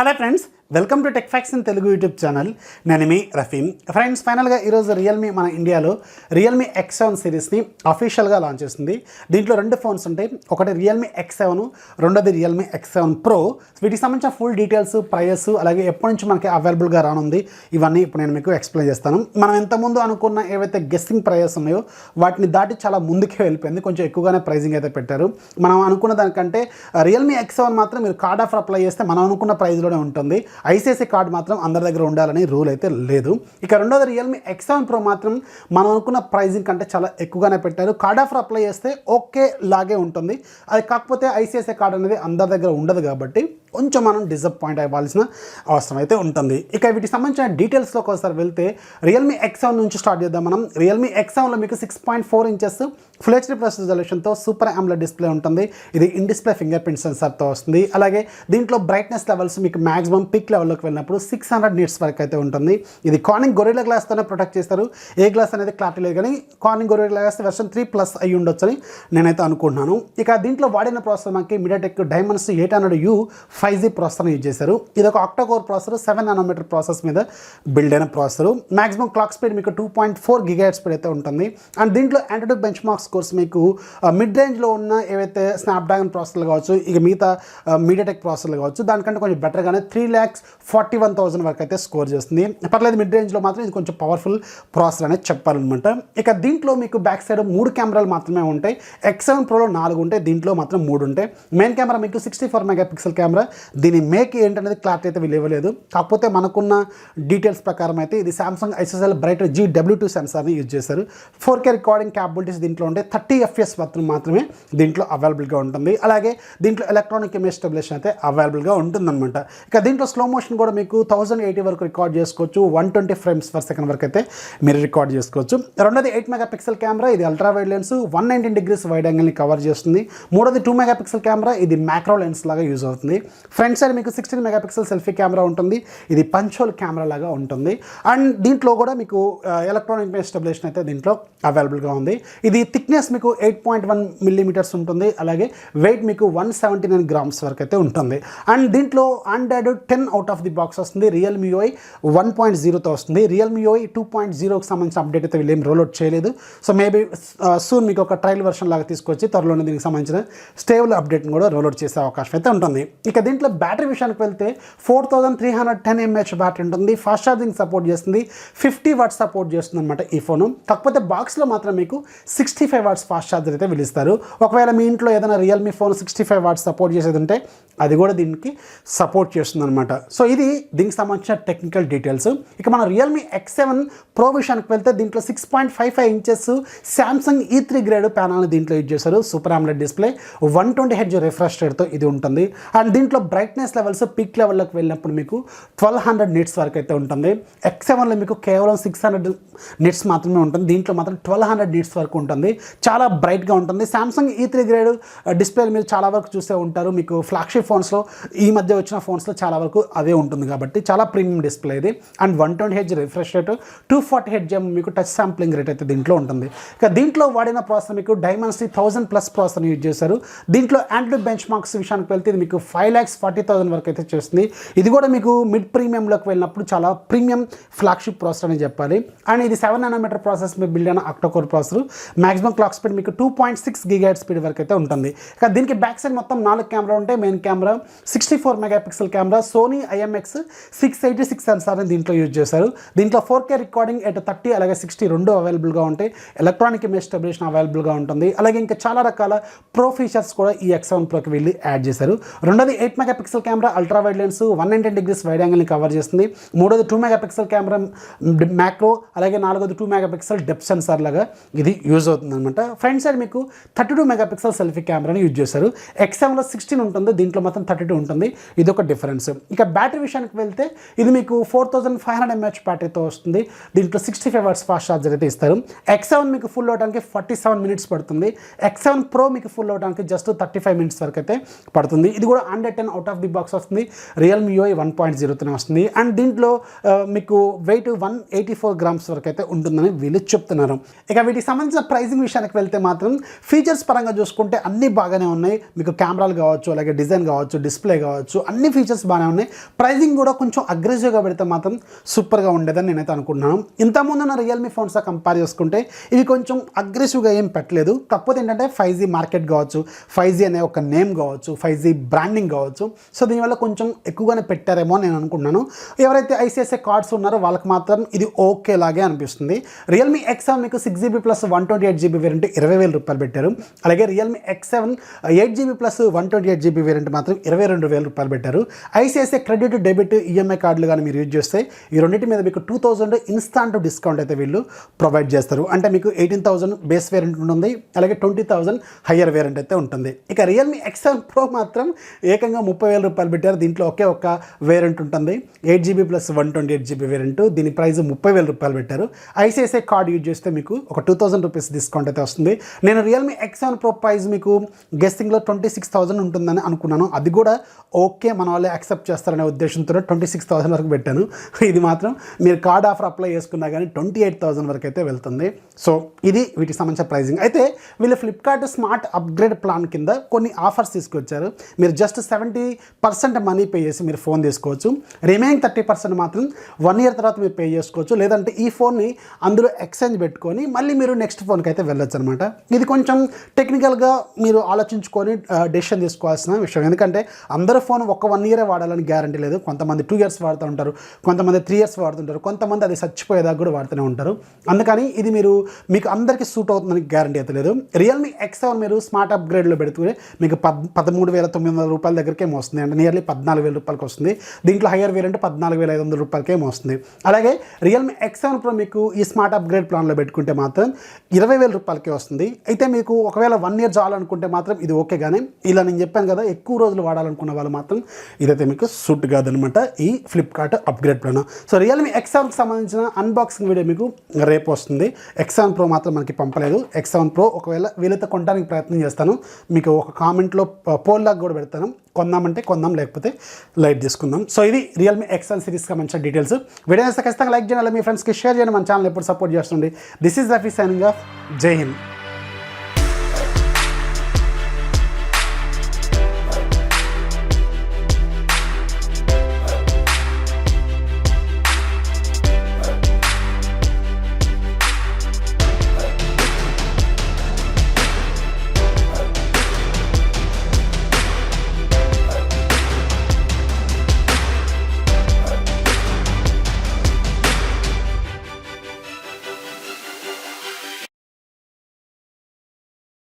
Hello friends, welcome to Techfox in Telugu YouTube channel. నేను మీ Rafeem. Friends, ఫైనల్గా ఈరోజు రియల్మీ మన ఇండియాలో రియల్మీ X7 సిరీస్ని అఫీషియల్గా లాంచ్ చేస్తుంది. దీంట్లో రెండు ఫోన్స్ ఉంటాయి. ఒకటి రియల్మీ X7, రెండోది రియల్మీ X7 Pro. వీటికి సంబంధించిన ఫుల్ డీటెయిల్స్, ప్రైస్, అలాగే ఎప్పటి నుంచి మనకి అవైలబుల్గా రానుంది, ఇవన్నీ ఇప్పుడు నేను మీకు ఎక్స్ప్లెయిన్ చేస్తాను. మనం ఎంతముందు అనుకున్న ఏవైతే గెస్సింగ్ ప్రైజెస్ ఉన్నాయో వాటిని దాటి చాలా ముందుకే వెళ్ళిపోయింది. కొంచెం ఎక్కువగానే ప్రైజింగ్ అయితే పెట్టారు. మనం అనుకున్న దానికంటే రియల్మీ X7 మాత్రం మీరు కార్డ్ ఆఫర్ అప్లై చేస్తే మనం అనుకున్న ప్రైజ్లోనే ఉంటుంది. ఐసిఐసిఐ కార్డ్ మాత్రం అందరి దగ్గర ఉండాలని రూల్ అయితే లేదు. ఇక రెండోది రియల్మీ X7 Pro మాత్రం మనం అనుకున్న ప్రైజింగ్ కంటే చాలా ఎక్కువగానే పెట్టారు. కార్డ్ ఆఫర్ అప్లై చేస్తే ఓకే లాగే ఉంటుంది. అది కాకపోతే ఐసిఐసిఐ కార్డ్ అనేది అందరి దగ్గర ఉండదు కాబట్టి కొంచెం మనం డిసప్పాయింట్ అవ్వాల్సిన అవసరం అయితే ఉంటుంది. ఇక వీటికి సంబంధించిన డీటెయిల్స్లోకి ఒకసారి వెళ్తే రియల్మీ X7 నుంచి స్టార్ట్ చేద్దాం. మనం రియల్మీ X7లో మీకు 6.4 ఇంచెస్ ఫుల్ హెచ్డీ ప్లస్ రిజల్యూషన్తో సూపర్ AMOLED డిస్ప్లే ఉంటుంది. ఇది ఇన్ డిస్ప్లే ఫింగర్ ప్రింట్ సెన్సార్తో వస్తుంది. అలాగే దీంట్లో బ్రైట్నెస్ లెవెల్స్ మీకు మ్యాక్సిమం పిక్ లెవెల్లోకి వెళ్ళినప్పుడు 600 నిట్స్ వరకు అయితే ఉంటుంది. ఇది కార్నింగ్ గొరిల్లా గ్లాస్తోనే ప్రొటెక్ట్ చేస్తారు. ఏ గ్లాస్ అనేది క్లారిటీ లేదు, కానీ కార్నింగ్ గొరిల్లా గ్లాస్ వెర్షన్ 3+ అయ్యి ఉండొచ్చు అని నేనైతే అనుకుంటున్నాను. ఇక దీంట్లో వాడిన ప్రాసెసర్ మనకి MediaTek Dimensity 800U 5G ప్రాసెసర్ని use చేశారు. ఇది ఒక octa core processor, 7 nm process మీద బిల్డ్ అయిన ప్రాసెసర్. మ్యాక్సిమం క్లాక్ స్పీడ్ మీకు 2.4 GHz స్పీడ్ అయితే ఉంటుంది. అండ్ దీంట్లో యాంటీడూ బెంచ్ మార్క్స్ కోర్స్ మీకు మిడ్ రేంజ్లో ఉన్న ఏవైతే స్నాప్డ్రాగన్ ప్రాసెసర్లు కావచ్చు, ఇక మిగతా MediaTek ప్రాసెసర్లు కావచ్చు, దానికంటే కొంచెం బెటర్గానే 3,41,000 వరకు అయితే స్కోర్ చేస్తుంది. పర్లేదు, మిడ్ రేంజ్లో మాత్రం ఇది కొంచెం పవర్ఫుల్ ప్రాసెసర్ అనేది చెప్పాలన్నమాట. ఇక దీంట్లో మీకు బ్యాక్ సైడ్ 3 కెమెరాలు మాత్రమే ఉంటాయి. X7 Proలో 4 ఉంటాయి, దీంట్లో మాత్రం 3 ఉంటాయి. మెయిన్ కెమెరా మీకు 64 MP కెమెరా. దీని మేక్ ఏంటనేది క్లారిటీ అయితే వీళ్ళు ఇవ్వలేదు. కాకపోతే మనకున్న డీటెయిల్స్ ప్రకారం అయితే ఇది సామ్సంగ్ SSL బ్రైట్ GW2 సెన్సార్ని యూజ్ చేశారు. 4K రికార్డింగ్ క్యాపబిలిటీస్ దీంట్లో ఉంటే 30 FPS మాత్రమే దీంట్లో అవైలబుల్గా ఉంటుంది. అలాగే దీంట్లో ఎలక్ట్రానిక్ ఇమేజ్ స్టెబిలైజేషన్ అయితే అవైలబుల్గా ఉంటుందన్నమాట. ఇక దీంట్లో స్లో మోషన్ కూడా మీకు 1080 వరకు రికార్డ్ చేసుకోవచ్చు. 120 frames per second వరకు అయితే మీరు రికార్డ్ చేసుకోవచ్చు. రెండోది 8 MP కెమెరా. ఇది ultra wide lens 119 degrees wide యాంగిల్ని కవర్ చేస్తుంది. మూడోది 2 MP కెమెరా. ఇది మ్యాక్రో లెన్స్ లాగా యూజ్ అవుతుంది. ఫ్రంట్ సైడ్ మీకు 16 MP సెల్ఫీ కెమెరా ఉంటుంది. ఇది పంచోల్ కెమెరా లాగా ఉంటుంది. అండ్ దీంట్లో కూడా మీకు ఎలక్ట్రానిక్ ఇమేజ్ స్టెబిలైజేషన్ అయితే దీంట్లో అవైలబుల్గా ఉంది. ఇది థిక్నెస్ మీకు 8.1 mm ఉంటుంది. అలాగే వెయిట్ మీకు 179 grams వరకు అయితే ఉంటుంది. అండ్ దీంట్లో Android 10 out of the box వస్తుంది. రియల్మీ UI 1.0తో వస్తుంది. రియల్మీ UI 2.0కి సంబంధించిన అప్డేట్ అయితే వీళ్ళు ఏం రోల్అవుట్ చేయలేదు. సో మేబీ సూన్ మీకు ఒక ట్రయల్ వర్షన్ లాగా తీసుకొచ్చి త్వరలోనే దీనికి సంబంధించిన స్టేబుల్ అప్డేట్ని కూడా రోల్అవుట్ చేసే అవకాశం అయితే ఉంటుంది. ఇక దీంట్లో బ్యాటరీ విషయానికి వెళ్తే 4310 mAh బ్యాటరీ ఉంటుంది. ఫాస్ట్ ఛార్జింగ్ సపోర్ట్ చేస్తుంది. 50 watts సపోర్ట్ చేస్తుంది అనమాట ఈ ఫోను. కాకపోతే బాక్స్లో మాత్రం మీకు 65 watts ఫాస్ట్ ఛార్జర్ అయితే పిలుస్తారు. ఒకవేళ మీ ఇంట్లో ఏదైనా రియల్మీ ఫోన్ 65 watts సపోర్ట్ చేసేది ఉంటే అది కూడా దీనికి సపోర్ట్ చేస్తుంది అనమాట. సో ఇది దీనికి సంబంధించిన టెక్నికల్ డీటెయిల్స్. ఇక మన రియల్మీ X7 Pro విషయానికి వెళ్తే దీంట్లో 6.55 ఇంచెస్ సామ్సంగ్ E3 గ్రేడ్ ప్యానల్ని దీంట్లో యూజ్ చేశారు. Super AMOLED display 120 Hz refresh రేట్తో ఇది ఉంటుంది. అండ్ దీంట్లో బ్రైట్నెస్ లెవెల్స్ పీక్ లెవెల్లోకి వెళ్ళినప్పుడు మీకు 1200 nits వరకు అయితే ఉంటుంది. X7లో మీకు కేవలం 600 nits మాత్రమే ఉంటుంది. దీంట్లో మాత్రం 1200 nits వరకు ఉంటుంది. చాలా బ్రైట్గా ఉంటుంది. సామ్సంగ్ E3 గ్రేడ్ డిస్ప్లేలు మీరు చాలా వరకు చూసే ఉంటారు. మీకు ఫ్లాగ్షిప్ ఫోన్స్లో ఈ మధ్య వచ్చిన ఫోన్స్లో చాలా వరకు అదే ఉంటుంది కాబట్టి చాలా ప్రీమియం డిస్ప్లే ఇది. And 120 Hz refresh rate, 240 Hz మీకు టచ్ శాంప్లింగ్ రేట్ అయితే దీంట్లో ఉంటుంది. ఇక దీంట్లో వాడిన ప్రాసెసర్ మీకు Dimensity 1000+ ప్రాసెసర్ని యూజ్ చేశారు. దీంట్లో యాంటీడూ బెంచ్ మార్క్స్ విషయానికి వెళ్తే ఇది మీకు 5,40,000 వరకు అయితే చేస్తుంది. ఇది కూడా మీకు మిడ్ ప్రీమియంలోకి వెళ్ళినప్పుడు చాలా ప్రీమియం ఫ్లాగ్షిప్ ప్రాసెసర్ అని చెప్పాలి. అండ్ ఇది 7 nm ప్రాసెస్ మీద బిల్డ్ అయిన octa core processor. Maximum clock speed మీకు 2.6 GHz స్పీడ్ వరకు అయితే ఉంటుంది. ఇక దీనికి బ్యాక్ సైడ్ మొత్తం 4 కెమెరా ఉంటాయి. Main camera 64 MP camera, Sony IMX686 సెన్సార్ని దీంట్లో యూజ్ చేశారు. దీంట్లో 4K రికార్డింగ్ ఎట్ 30 అలాగే 60 రెండు అవైలబుల్గా ఉంటాయి. ఎలక్ట్రానిక్ ఇమేజ్ స్టెబిలైజేషన్ అవైలబుల్గా ఉంటుంది. అలాగే ఇంకా చాలా రకాల ప్రో ఫీచర్స్ కూడా ఈ X7 Proకి వీళ్ళు యాడ్ చేశారు. రెండోది 8 MP camera, ultra wide lens 119 degrees wide యాంగిల్ని కవర్ చేస్తుంది. మూడోది 2 MP కెమెరా మ్యాక్రో, అలాగే నాలుగోది 2 MP డెప్త్ సెన్సార్ లాగా ఇది యూజ్ అవుతుంది అనమాట. ఫ్రంట్ సైడ్ మీకు 32 MP సెల్ఫీ కెమెరాని యూజ్ చేశారు. X7లో 16 ఉంటుంది, దీంట్లో మాత్రం 32 ఉంటుంది. ఇది ఒక డిఫరెన్స్. ఇక బ్యాటరీ విషయానికి వెళ్తే ఇది మీకు 4500 mAh బ్యాటరీతో వస్తుంది. దీంట్లో 65 watts ఫాస్ట్ ఛార్జర్ అయితే ఇస్తారు. X7 మీకు ఫుల్ అవడానికి 47 minutes పడుతుంది. X7 Pro మీకు ఫుల్ అవడానికి జస్ట్ 35 minutes వరకు అయితే పడుతుంది. ఇది కూడా 110 అవుట్ ఆఫ్ ది బాక్స్ వస్తుంది. రియల్మీ UI 1.0తోనే వస్తుంది. అండ్ దీంట్లో మీకు వెయిట్ 184 grams వరకు అయితే ఉంటుందని వీళ్ళు చెప్తున్నారు. ఇక వీటికి సంబంధించిన ప్రైసింగ్ విషయానికి వెళ్తే మాత్రం ఫీచర్స్ పరంగా చూసుకుంటే అన్నీ బాగానే ఉన్నాయి. మీకు కెమెరాలు కావచ్చు, అలాగే డిజైన్ కావచ్చు, డిస్ప్లే కావచ్చు, అన్ని ఫీచర్స్ బాగానే ఉన్నాయి. ప్రైజింగ్ కూడా కొంచెం అగ్రెసివ్గా పెడితే మాత్రం సూపర్గా ఉండేదని నేనైతే అనుకుంటున్నాను. ఇంతకుముందు ఉన్న రియల్మీ ఫోన్స్తో కంపేర్ చేసుకుంటే ఇవి కొంచెం అగ్రెసివ్గా ఏం పెట్టలేదు. కాకపోతే ఏంటంటే 5G మార్కెట్ కావచ్చు, 5G అనే ఒక నేమ్ కావచ్చు, 5G బ్రాండింగ్ కావచ్చు, సో దీనివల్ల కొంచెం ఎక్కువగానే పెట్టారేమో నేను అనుకుంటున్నాను. ఎవరైతే ఐసిఐసిఐ కార్డ్స్ ఉన్నారో వాళ్ళకి మాత్రం ఇది ఓకే లాగే అనిపిస్తుంది. రియల్మీ X7 మీకు 6GB ప్లస్ 128GB వేరియంట్ 20,000 రూపాయలు పెట్టారు. అలాగే Realme X7 8GB plus 128GB variant మాత్రం 22,000 రూపాయలు పెట్టారు. ఐసిఐసిఐ క్రెడిట్, డెబిట్, ఈఎంఐ కార్డులు కానీ మీరు యూజ్ చేస్తే ఈ రెండింటి మీద మీకు 2,000 ఇన్స్టాంట్ డిస్కౌంట్ అయితే వీళ్ళు ప్రొవైడ్ చేస్తారు. అంటే మీకు 18,000 బేస్ వేరియంట్ ఉంటుంది, అలాగే 20,000 హయ్యర్ వేరియంట్ అయితే ఉంటుంది. ఇక రియల్మీ X7 Pro మాత్రం ఏకంగా 30,000 రూపాయలు పెట్టారు. దీంట్లో ఒకే ఒక్క వేరియంట్ ఉంటుంది, 8GB ప్లస్ 128GB వేరియంట్. దీని ప్రైస్ 30,000 రూపాయలు పెట్టారు. ఐసిఐసిఐ కార్డ్ యూజ్ చేస్తే మీకు ఒక 2,000 రూపీస్ డిస్కౌంట్ అయితే వస్తుంది. నేను రియల్మీ X7 Pro ప్రైస్ మీకు గెస్టింగ్లో 26,000 ఉంటుందని అనుకున్నాను. అది కూడా ఓకే, మన వాళ్ళే యాక్సెప్ట్ చేస్తారనే ఉద్దేశంతో 26,000 వరకు పెట్టాను. ఇది మాత్రం మీరు కార్డ్ ఆఫర్ అప్లై చేసుకున్నా కానీ 28,000 వరకు అయితే వెళ్తుంది. సో ఇది వీటికి సంబంధించిన ప్రైజింగ్. అయితే వీళ్ళు ఫ్లిప్కార్ట్ స్మార్ట్ అప్గ్రేడ్ ప్లాన్ కింద కొన్ని ఆఫర్స్ తీసుకొచ్చారు. మీరు జస్ట్ 70% మనీ పే చేసి మీరు ఫోన్ తీసుకోవచ్చు. రిమైనింగ్ 30% మాత్రం 1 ఇయర్ తర్వాత మీరు పే చేసుకోవచ్చు. లేదంటే ఈ ఫోన్ని అందులో ఎక్స్చేంజ్ పెట్టుకొని మళ్ళీ మీరు నెక్స్ట్ ఫోన్కి అయితే వెళ్ళొచ్చు అనమాట. ఇది కొంచెం టెక్నికల్గా మీరు ఆలోచించుకొని డెసిషన్ తీసుకోవాల్సిన విషయం. ఎందుకంటే అందరూ ఫోన్ ఒక 1 ఇయరే వాడాలని గ్యారంటీ లేదు. కొంతమంది 2 ఇయర్స్ వాడుతూ ఉంటారు, కొంతమంది 3 ఇయర్స్ వాడుతుంటారు, కొంతమంది అది చచ్చిపోయేదాకా కూడా వాడుతూనే ఉంటారు. అందుకని ఇది మీకు అందరికీ సూట్ అవుతుందని గ్యారంటీ అయితే లేదు. రియల్మీ X7 మీరు స్మార్ట్ అప్గ్రేడ్లో పెడుతూనే మీకు 13,900 రూపాయల దగ్గరికేమో వస్తుంది. అంటే నియర్లీ 14,000 రూపాయలకి వస్తుంది. దీంట్లో హయ్యర్ వేరియంట్ 14,500 రూపాయలకేమో వస్తుంది. అలాగే రియల్మీ X7 Pro మీకు ఈ స్మార్ట్ అప్గ్రేడ్ ప్లాన్లో పెట్టుకుంటే మాత్రం 20,000 రూపాయలకే వస్తుంది. అయితే మీకు ఒకవేళ 1 ఇయర్ చాలనుకుంటే మాత్రం ఇది ఓకే. కానీ ఇలా నేను చెప్పాను కదా, ఎక్కువ రోజులు వాడాలనుకున్న వాళ్ళు మాత్రం ఇదైతే మీకు సూట్ కాదనమాట ఈ Flipkart upgrade plan. So Realme X7కి సంబంధించిన అన్బాక్సింగ్ వీడియో మీకు రేపు వస్తుంది. X7 Pro మాత్రం మనకి పంపలేదు. X7 Pro ఒకవేళ వీలైతే కొనడానికి ప్రయత్నం చేస్తాను. మీకు ఒక కామెంట్లో పోల్ లాగా కూడా పెడతాను. కొందామంటే కొందాం, లేకపోతే లైట్ తీసుకుందాం. సో ఇది రియల్మీ X7 సిరీస్కి మంచి డీటెయిల్స్. వీడియో ఖచ్చితంగా లైక్ చేయాలి, మీ ఫ్రెండ్స్కి షేర్ చేయండి, మన ఛానల్ ఎప్పుడు సపోర్ట్ చేస్తుంది. This is Rafi signing off. జై హింద్.